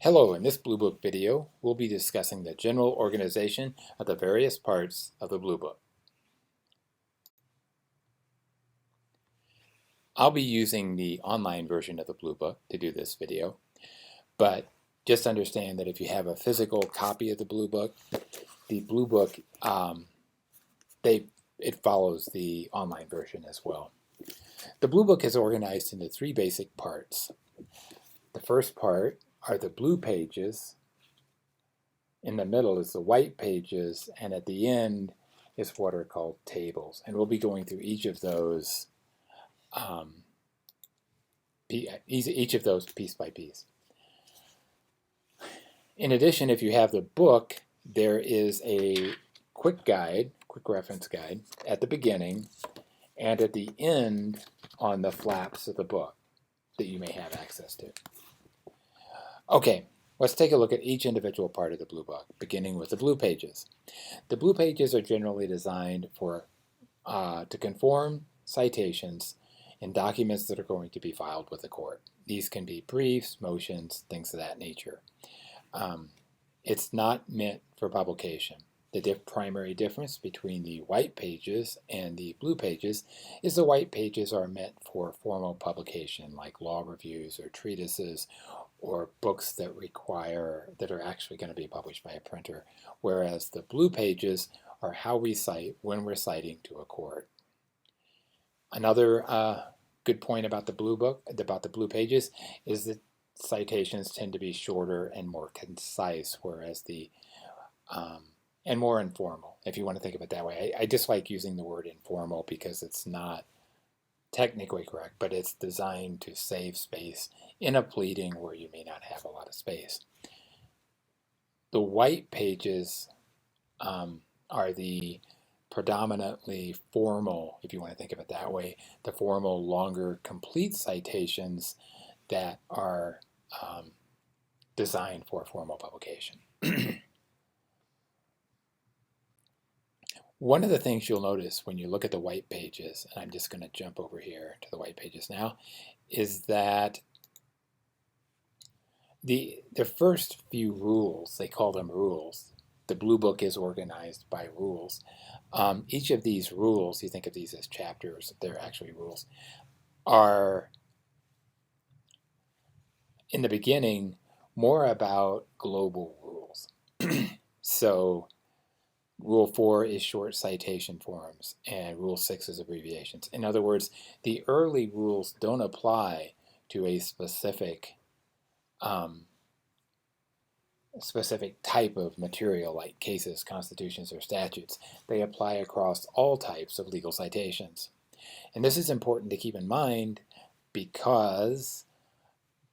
Hello, in this Bluebook video, we'll be discussing the general organization of the various parts of the Bluebook. I'll be using the online version of the Bluebook to do this video, but just understand that if you have a physical copy of the Bluebook, it follows the online version as well. The Bluebook is organized into three basic parts. The first part are the blue pages, in the middle is the white pages, and at the end is what are called tables. And we'll be going through each of those piece by piece. In addition, if you have the book, there is a quick reference guide at the beginning and at the end on the flaps of the book that you may have access to. Okay, let's take a look at each individual part of the Bluebook, beginning with the blue pages. The blue pages are generally designed to conform citations in documents that are going to be filed with the court. These can be briefs, motions, things of that nature. It's not meant for publication. The primary difference between the white pages and the blue pages is the white pages are meant for formal publication, like law reviews or treatises or books that are actually going to be published by a printer, whereas the blue pages are how we cite when we're citing to a court. Another good point about the blue pages, is that citations tend to be shorter and more concise, whereas and more informal, if you want to think of it that way. I dislike using the word informal because it's not technically correct, but it's designed to save space in a pleading where you may not have a lot of space. The white pages are the predominantly formal, if you want to think of it that way, the formal, longer, complete citations that are designed for formal publication. One of the things you'll notice when you look at the white pages, and I'm just going to jump over here to the white pages now, is that the first few rules, they call them rules. The Bluebook is organized by rules. Each of these rules, you think of these as chapters, they're actually rules, are in the beginning more about global rules. So Rule 4 is short citation forms, and Rule 6 is abbreviations. In other words, the early rules don't apply to a specific type of material like cases, constitutions, or statutes. They apply across all types of legal citations. And this is important to keep in mind because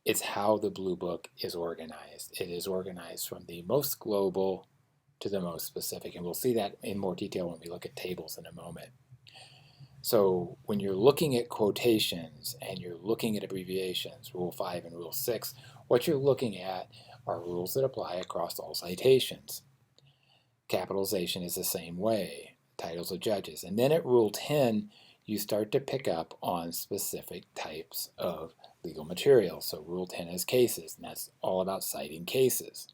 it's how the Bluebook is organized. It is organized from the most global to the most specific, and we'll see that in more detail when we look at tables in a moment. So when you're looking at quotations and you're looking at abbreviations, Rule 5 and Rule 6, what you're looking at are rules that apply across all citations. Capitalization is the same way, titles of judges. And then at Rule 10, you start to pick up on specific types of legal material. So Rule 10 is cases, and that's all about citing cases.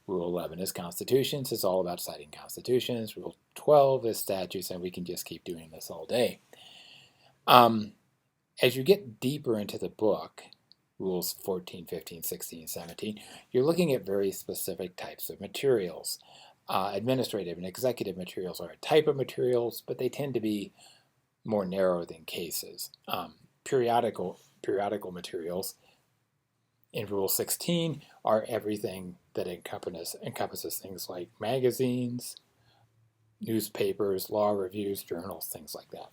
Rule 11 is constitutions. It's all about citing constitutions. Rule 12 is statutes, and we can just keep doing this all day. As you get deeper into the book, Rules 14, 15, 16, 17, you're looking at very specific types of materials. Administrative and executive materials are a type of materials, but they tend to be more narrow than cases. Periodical materials in Rule 16 are everything that encompasses things like magazines, newspapers, law reviews, journals, things like that.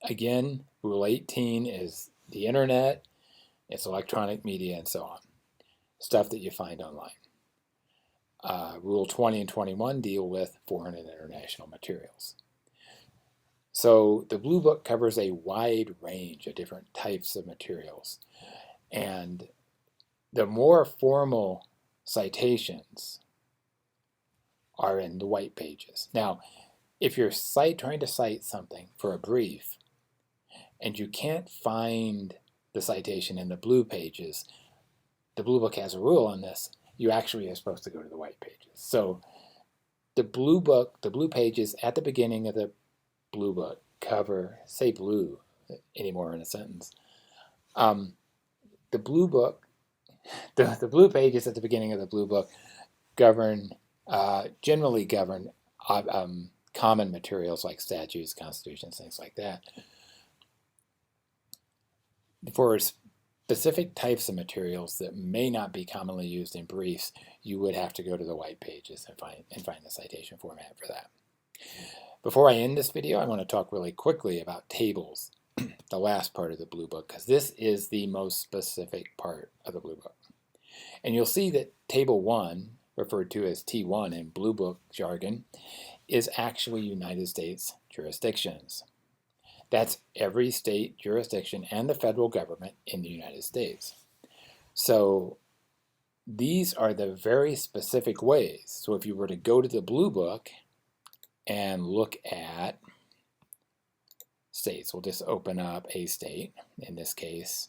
Again, Rule 18 is the internet, it's electronic media, and so on. Stuff that you find online. Rule 20 and 21 deal with foreign and international materials. So the Bluebook covers a wide range of different types of materials. And the more formal citations are in the white pages. Now, if you're trying to cite something for a brief and you can't find the citation in the blue pages. The Blue Book has a rule on this. You actually are supposed to go to the white pages. So the Blue Book, the blue pages at the beginning of the Blue Book cover, say blue anymore in a sentence. The Blue Book, the blue pages at the beginning of the Blue Book generally govern common materials like statutes, constitutions, things like that. For specific types of materials that may not be commonly used in briefs, you would have to go to the white pages and find the citation format for that. Before I end this video, I want to talk really quickly about tables, the last part of the Blue Book, because this is the most specific part of the Blue Book. And you'll see that Table 1, referred to as T1 in Blue Book jargon, is actually United States jurisdictions. That's every state jurisdiction and the federal government in the United States. So these are the very specific ways. So if you were to go to the Blue Book and look at states, we'll just open up a state, in this case,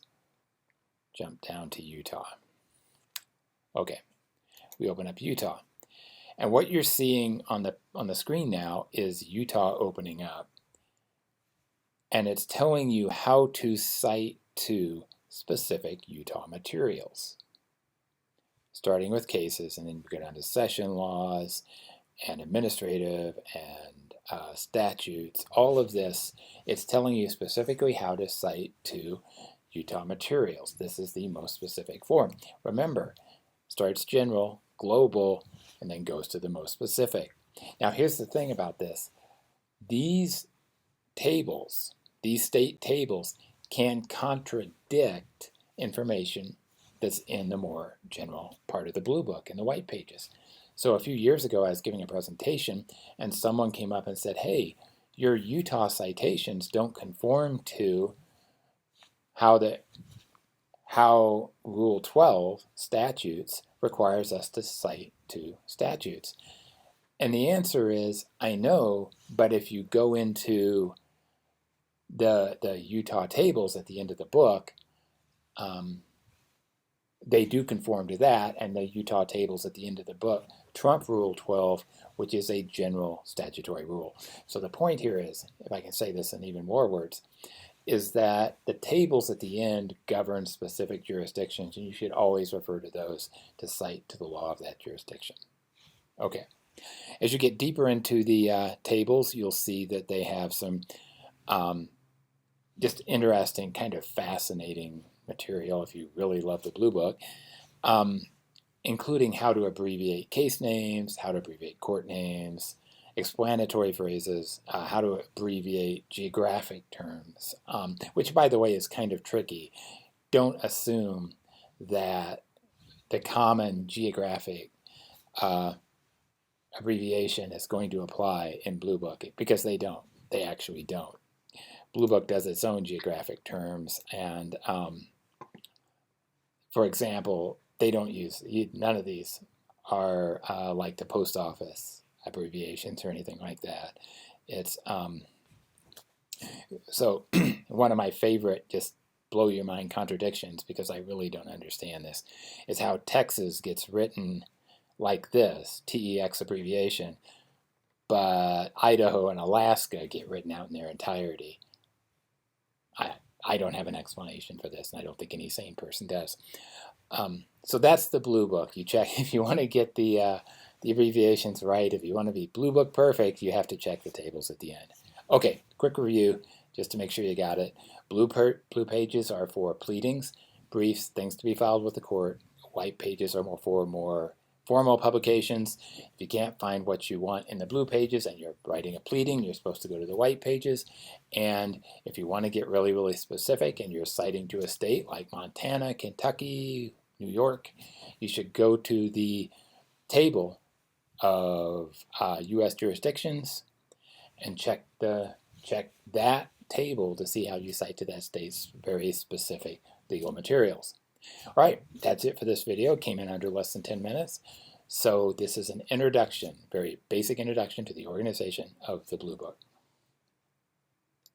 jump down to Utah. Okay, we open up Utah. And what you're seeing on the screen now is Utah opening up. And it's telling you how to cite to specific Utah materials. Starting with cases, and then you go down to session laws and administrative and statutes. All of this, it's telling you specifically how to cite to Utah materials. This is the most specific form. Remember, starts general, global, and then goes to the most specific. Now here's the thing about this. These tables, these state tables, can contradict information that's in the more general part of the Blue Book, in the white pages. So a few years ago I was giving a presentation and someone came up and said, hey, your Utah citations don't conform to how Rule 12 statutes requires us to cite to statutes. And the answer is, I know, but if you go into the Utah tables at the end of the book, they do conform to that, and the Utah tables at the end of the book trump Rule 12, which is a general statutory rule. So the point here is, if I can say this in even more words, is that the tables at the end govern specific jurisdictions, and you should always refer to those to cite to the law of that jurisdiction. Okay. As you get deeper into the tables, you'll see that they have some just interesting, kind of fascinating material if you really love the Blue Book, including how to abbreviate case names, how to abbreviate court names, explanatory phrases, how to abbreviate geographic terms, which, by the way, is kind of tricky. Don't assume that the common geographic abbreviation is going to apply in Blue Book, because they don't. They actually don't. Blue Book does its own geographic terms, and for example, they don't use, none of these are like the post office abbreviations or anything like that. It's so one of my favorite, just blow your mind contradictions, because I really don't understand this, is how Texas gets written like this, TEX abbreviation, but Idaho and Alaska get written out in their entirety. I don't have an explanation for this, and I don't think any sane person does. So that's the Blue Book. You check if you want to get the abbreviations right. If you want to be Blue Book perfect, you have to check the tables at the end. Okay, quick review, just to make sure you got it. Blue pages are for pleadings, briefs, things to be filed with the court. White pages are more for more formal publications. If you can't find what you want in the blue pages and you're writing a pleading, you're supposed to go to the white pages. And if you want to get really, really specific and you're citing to a state like Montana, Kentucky, New York, you should go to the table of U.S. jurisdictions and check that table to see how you cite to that state's very specific legal materials. All right, that's it for this video. It came in under less than 10 minutes. So this is an introduction, very basic introduction to the organization of the Blue Book.